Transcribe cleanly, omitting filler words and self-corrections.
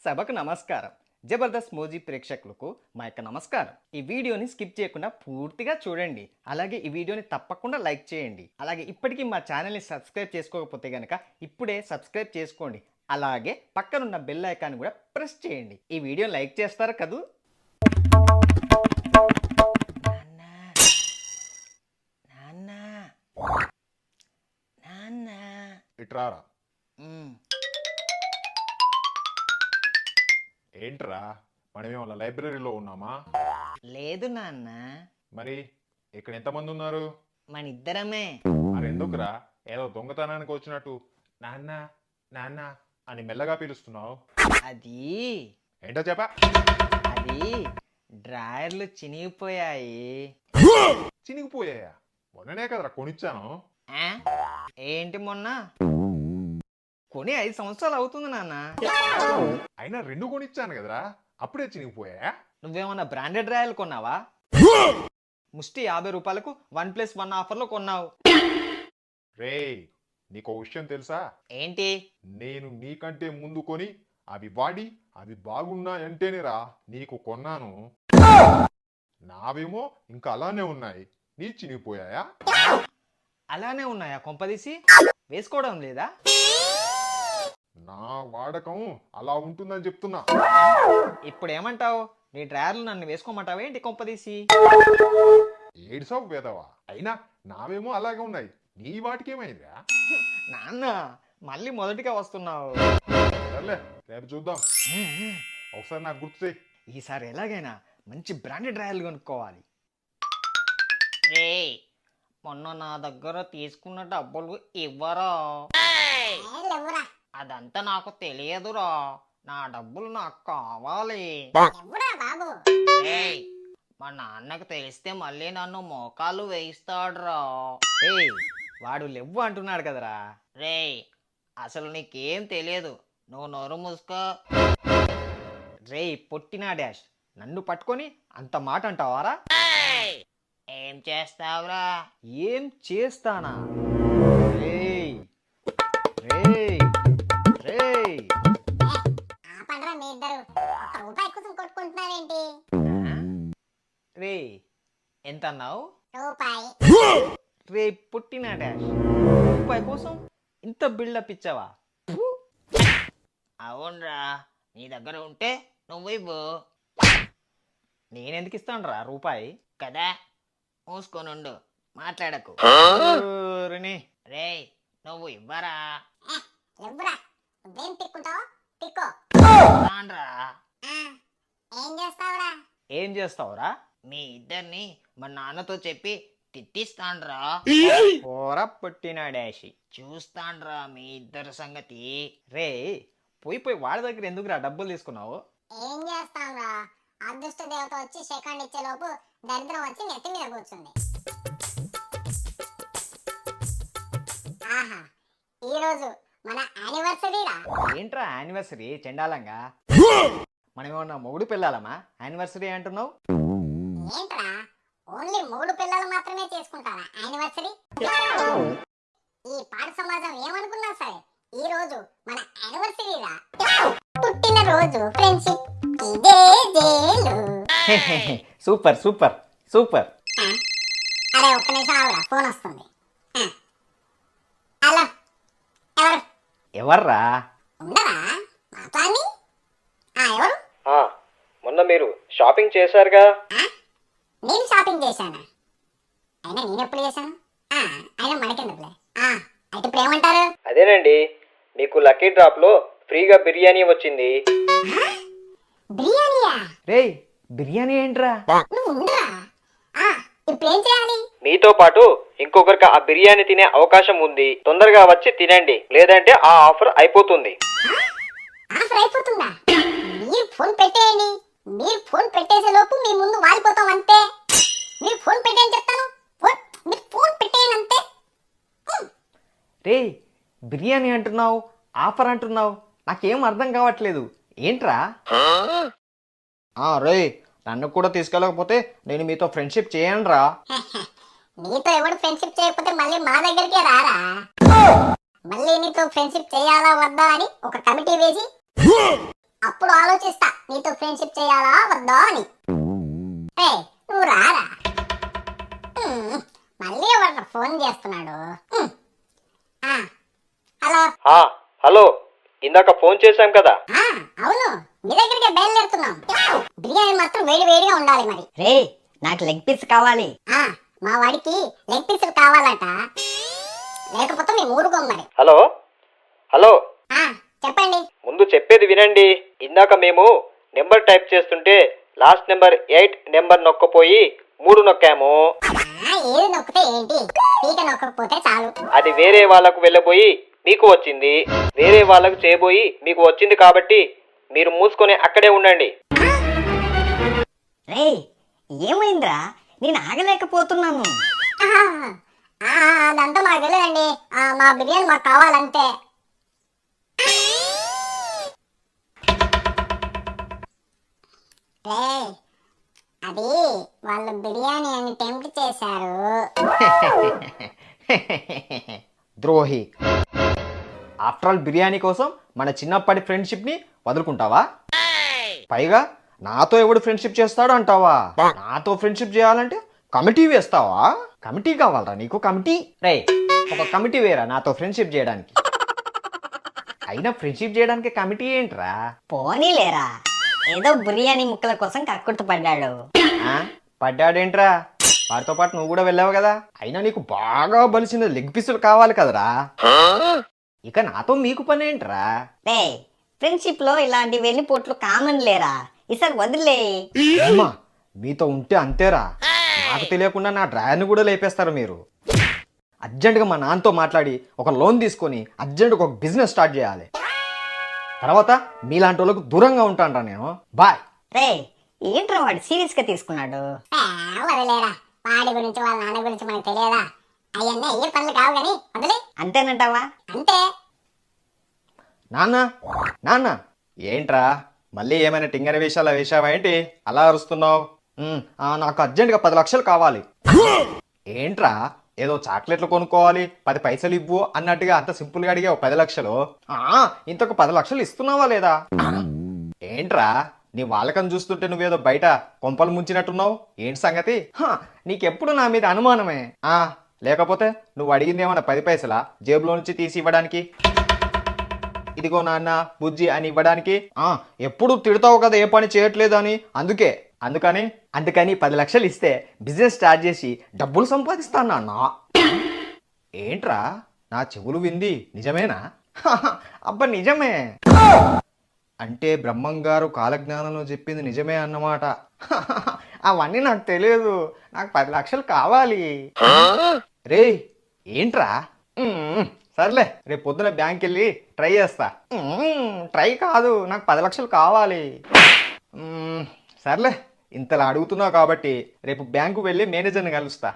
సభకు నమస్కారం. జబర్దస్త్ మోజీ ప్రేక్షకులకు మా యొక్క నమస్కారం. ఈ వీడియోని స్కిప్ చేయకుండా పూర్తిగా చూడండి. అలాగే ఈ వీడియోని తప్పకుండా లైక్ చేయండి. అలాగే ఇప్పటికీ మా ఛానల్ని సబ్స్క్రైబ్ చేసుకోకపోతే కనుక ఇప్పుడే సబ్స్క్రైబ్ చేసుకోండి. అలాగే పక్కనున్న బెల్ ఐకాన్ కూడా ప్రెస్ చేయండి. ఈ వీడియో లైక్ చేస్తారు కదూ? నాన్న నాన్న ఇట్రారా. ఏంట్రా, మనమేమో లైబ్రరీలో ఉన్నామా? లేదు నాన్న, మరి ఇక్కడ ఎంతమంది ఉన్నారు? మన ఇద్దరమే. మరి ఎందుకురా ఏదో దొంగతనానికి వచ్చినట్టు నాన్న నాన్న అని మెల్లగా పిలుస్తున్నావు? అది ఏంటో చెప్పా. అది డ్రాయర్లు చినిగిపోయాయి. చినిగిపోయాయా? మొన్ననే కదరా కొనిచ్చాను. ఆ? ఏంటి మొన్న? కొని 5 సంవత్సరాలు అవుతుంది నాన్న. అయినా 2 కొనిచ్చాను కదరా, అప్పుడే చినిగిపోయాయా? నువ్వేమన్నా బ్రాండెడ్ డ్రాయర్లు కొన్నావా? ముష్టి 50 రూపాయలకు 1+1 ఆఫర్లో కొన్నావు. రేయ్, నీకో విషయం తెలుసా? ఏంటి? నేను నీకంటే ముందు కొని అవి వాడి అవి బాగున్నాయంటేనేరా నీకు కొన్నాను. నావేమో ఇంకా అలానే ఉన్నాయి, నీ చినిగిపోయాయా? అలానే ఉన్నాయా? కొంపదీసి వేసుకోవడం లేదా? నా వాడకం అలా ఉంటుందని చెప్తున్నా. ఇప్పుడు ఏమంటావు? నీ డ్రాయర్లు నన్ను వేసుకోమంటావా ఏంటి కొంపదీసి? ఏడిసావు వేదవా, అయినా నావేమో అలాగే ఉన్నాయి, నీ వాటికేమైందా? నాన్న మళ్ళీ మొదటిగా వస్తున్నావు. సర్లే, రేపు చూద్దాం. ఒకసారి నాకు గుర్తు చేయి. ఈసారి ఎలాగైనా మంచి బ్రాండెడ్ డ్రాయర్లు కొనుక్కోవాలి. రే, మొన్న నా దగ్గర తీసుకున్న డబ్బులు ఇవ్వరా? అదంతా నాకు తెలియదురా. నా డబ్బులు నాకు కావాలి. రేయ్, మా నాన్నకు తెలిస్తే మళ్ళీ నన్ను మోకాలు వేయిస్తాడురా. ఏయ్, వాడు లెవ్వు అంటున్నాడు కదరా. రేయ్, అసలు నీకేం తెలియదు, నువ్వు నోరు మూసుకో. రేయ్ పొట్టినా డాష్, నన్ను పట్టుకొని అంత మాట అంటావారా? ఏం చేస్తావురా? ఏం చేస్తానా? రేయ్ రేయ్ రేయ్, రే ఎంత అన్నావు? రే పుట్టిన డాష్, రూపాయి కోసం ఇంత బిల్డప్ ఇచ్చావా? అవునరా, నీ దగ్గర ఉంటే నువ్వు ఇవ్వు. నేనెందుకు ఇస్తాను రా రూపాయి కదా? మూసుకొనుండు, మాట్లాడకు. రే, నువ్వు ఇవ్వరా? ఏం చేస్తావురా? మీ ఇద్దరిని మా నాన్నతో చెప్పి తిట్టిస్తాండ్రా. పోరా పుట్టిన డాషి, చూస్తాండ్రా మీ ఇద్దరు సంగతి. రే, పోయి వాడి దగ్గర ఎందుకురా డబ్బులు తీసుకున్నావు? ఏం చేస్తాంరా, అదృష్ట దేవత వచ్చి సెకండ్ ఇచ్చే లోపు దరిద్రం వచ్చి నెత్తి మీద కూర్చుంది. ఆహా, ఈ రోజు మన యానివర్సరీ రా. ఏంట్రా యానివర్సరీ చెండాలంగా? మనం ఏమన్నా మొగుడు పిల్లాలమా యానివర్సరీ అంటున్నావు? ఏంట్రా, ఓన్లీ మూడు పిల్లలు మాత్రమే చేసుకుంటారా యానివర్సరీ? ఈ పాడు సమాజం ఏమనుకున్నా సరే ఈ రోజు మన యానివర్సరీ రా. పుట్టిన రోజు ఫ్రెండ్షిప్ ఇదే జేలు. Super super super. అరే ఒక్క నిమిషం ఆవురా, ఫోన్ వస్తుంది. హలో, ఎవరు? ఎవర్రా? ఉండరా మాట్లాడి. ఎవరు? మొన్న మీరు షాపింగ్ చేశారుగా. నేను షాపింగ్ చేశాను. అయినా నేను ఎప్పుడు చేశాను? అయినా మనకెందుకులే. అయితే ఇప్పుడు ఏమంటారు? అదేనండి, మీకు లక్కీ డ్రాప్ లో ఫ్రీగా బిర్యానీ వచ్చింది. బిర్యానీయా? రేయ్, బిర్యానీ ఏంట్రా? నువ్వు ఉండరా? ఇప్పుడు ఏం చేయాలి? మీతో పాటు ఇంకొకరికి ఆ బిర్యానీ తినే అవకాశం ఉంది. తొందరగా వచ్చి తినండి, లేదంటే ఆ ఆఫర్ అయిపోతుంది. ఆఫర్ అయిపోతుందా? మీరు ఫోన్ పెట్టేయండి. మీరు ఫోన్ పెట్టేసే లోపు మీ ముందు వాలిపోతాం అంతే. మీరు ఫోన్ పెట్టేయని చెప్తాను. మీరు ఫోన్ పెట్టేయండి అంతే. రే, బిర్యానీ అంటున్నావు, ఆఫర్ అంటున్నావు, నాకేం అర్థం కావట్లేదు. ఏంట్రా? రే, నన్ను కూడా తీసుకెళ్ళకపోతే నేను మీతో ఫ్రెండ్షిప్ చేయనురా. నీతో ఎవడు ఫ్రెండ్షిప్ చేయకపోతే మళ్ళీ మా దగ్గరికే రారా. మళ్ళీ నీతో ఫ్రెండ్షిప్ చేయాలా వద్దా అని ఒక కమిటీ వేసి అప్పుడు ఆలోచిస్తా నీతో ఫ్రెండ్షిప్ చేయాలా వద్దా అని. ఏయ్, నువ్వు రారా. ఉమ్, మళ్ళీ వాడు ఫోన్ చేస్తున్నాడు. ఆ, హలో. హలో, ఇందాక ఫోన్ చేశాం కదా. ఆ, అవును, మీ దగ్గరికి బయలుదేరుతున్నాం. బిర్యానీ మాత్రం వేడి వేడిగా ఉండాలి మరి. రే నాకు లెగ్ పీస్ కావాలి. ఆ, మా వాడికి లెగ్ పీసులు కావాలట, లేకపోతే మేము ఊరుకోం మరి. హలో హలో, ఆ, చెప్పండి. ముందు చెప్పేది వినండి. ఇందాక మేము నెంబర్ టైప్ చేస్తుంటే లాస్ట్ నెంబర్ 8 నెంబర్ నొక్కపోయి 3 నొక్కాము. ఏది నొక్కితే ఏంటి, పీక నొక్కకపోతే చాలు. అది వేరే వాళ్ళకు వెళ్ళబోయి మీకు వచ్చింది, వేరే వాళ్ళకు చేయబోయి మీకు వచ్చింది. కాబట్టి మీరు మూసుకొని అక్కడే ఉండండి. రే ఏమైందిరా, నేను ఆగలేకపోతున్నాను. ఆహా, అదంతా మాకు తెలియదండి. మా బిర్యానీ మాకు కావాలంతే. ఏయ్, అది వాళ్ళు బిర్యానీ అని టెంప్ట్ చేశారు. ద్రోహి. ఆఫ్టర్ ఆల్ బిర్యానీ కోసం మన చిన్నప్పటి ఫ్రెండ్షిప్ ని వదులుకుంటావా? పైగా నాతో ఎవడు ఫ్రెండ్షిప్ చేస్తాడు అంటావా? నాతో ఫ్రెండ్షిప్ చేయాలంటే కమిటీ వేస్తావా? కమిటీ కావాలరా నీకు? కమిటీ రే, ఒక కమిటీ వేరా నాతో ఫ్రెండ్షిప్ చేయడానికి. అయినా ఫ్రెండ్షిప్ చేయడానికి కమిటీ ఏంట్రా? పోనీలేరా, ఏదో బిర్యానీ ముక్కల కోసం కక్కుర్తి పడ్డాడు. ఆ? పడ్డాడేంట్రా? వాడితో పాటు నువ్వు కూడా వెళ్ళావు కదా. అయినా నీకు బాగా బలిసిన లెగ్ పీసులు కావాలి కదరా. ఇక నాతో మీకు పని ఏంట్రా? రే ఫ్రెండ్షిప్ లో ఇలాంటి వెన్నుపోట్లు కామన్ లేరా, ఈసారి వదిలే. అమ్మా, మీతో ఉంటే అంతేరా. నాకు తెలియకుండా నా డ్రాయర్ని కూడా లేపేస్తారు మీరు. అర్జెంటుగా మా నాన్నతో మాట్లాడి ఒక లోన్ తీసుకొని అర్జెంటుగా ఒక బిజినెస్ స్టార్ట్ చేయాలి. తర్వాత మీలాంటి వాళ్ళకు దూరంగా ఉంటానరా నేను. బాయ్. రే ఏంట్రా వాడు సీరియస్ గా తీసుకున్నాడు. వదిలేరా, వాడి గురించి వాళ్ళ నాన్న గురించి మనకు తెలియదా? అవన్నీ అయ్యే పనులు కావు కానీ వదిలే. అంతేనంటావా? అంతే. నాన్న నాన్న, ఏంట్రా మళ్ళీ ఏమైనా టింగర వేషాలు వేసావా ఏంటి? అలా అరుస్తున్నావు. నాకు అర్జెంటుగా 10 లక్షలు కావాలి. ఏంట్రా ఏదో చాక్లెట్లు కొనుక్కోవాలి 10 పైసలు ఇవ్వు అన్నట్టుగా అంత సింపుల్గా అడిగావు 10 లక్షలు. ఇంతకు 10 లక్షలు ఇస్తున్నావా లేదా? ఏంట్రా నీ వాళ్ళకని చూస్తుంటే నువ్వేదో బయట కొంపలు ముంచినట్టున్నావు. ఏంటి సంగతి? నీకెప్పుడు నా మీద అనుమానమే. లేకపోతే నువ్వు అడిగింది ఏమన్నా 10 పైసలా జేబులో నుంచి తీసి ఇవ్వడానికి? ఇదిగో నాన్న బుజ్జి అని ఇవ్వడానికి? ఎప్పుడు తిడతావు కదా ఏ పని చేయట్లేదు అని. అందుకని 10 లక్షలు ఇస్తే బిజినెస్ స్టార్ట్ చేసి డబ్బులు సంపాదిస్తాను నాన్న. ఏంట్రా నా చెవులు వింది నిజమేనా? అబ్బా నిజమే అంటే బ్రహ్మంగారు కాలజ్ఞానంలో చెప్పింది నిజమే అన్నమాట. అవన్నీ నాకు తెలియదు. నాకు 10 లక్షలు కావాలి. రే ఏంట్రా? సర్లే రేపు పొద్దున బ్యాంక్ వెళ్ళి ట్రై చేస్తా. ట్రై కాదు, నాకు 10 లక్షలు కావాలి. సర్లే ఇంతలా అడుగుతున్నావు కాబట్టి రేపు బ్యాంకు వెళ్ళి మేనేజర్ని కలుస్తా.